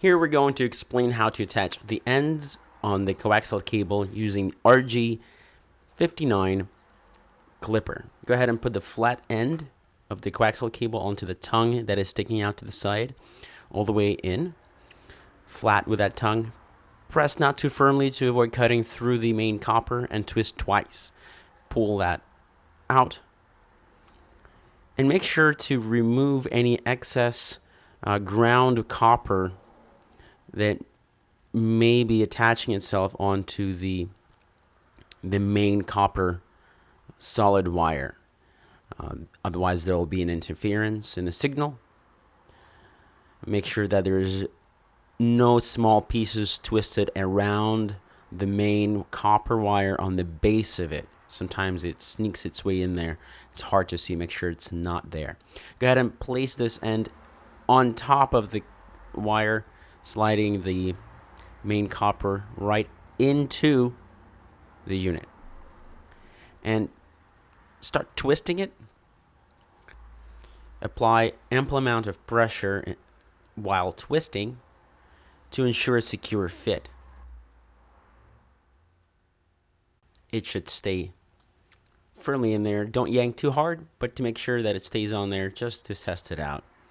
Here we're going to explain how to attach the ends on the coaxial cable using RG59 clipper. Go ahead and put the flat end of the coaxial cable onto the tongue that is sticking out to the side, all the way in, flat with that tongue. Press not too firmly to avoid cutting through the main copper, and twist twice. Pull that out. And make sure to remove any excess ground copper that may be attaching itself onto the main copper solid wire. Otherwise, there will be an interference in the signal. Make sure that there's no small pieces twisted around the main copper wire on the base of it. Sometimes it sneaks its way in there. It's hard to see. Make sure it's not there. Go ahead and place this end on top of the wire, sliding the main copper right into the unit. And start twisting it. Apply ample amount of pressure while twisting to ensure a secure fit. It should stay firmly in there. Don't yank too hard, but to make sure that it stays on there, just to test it out.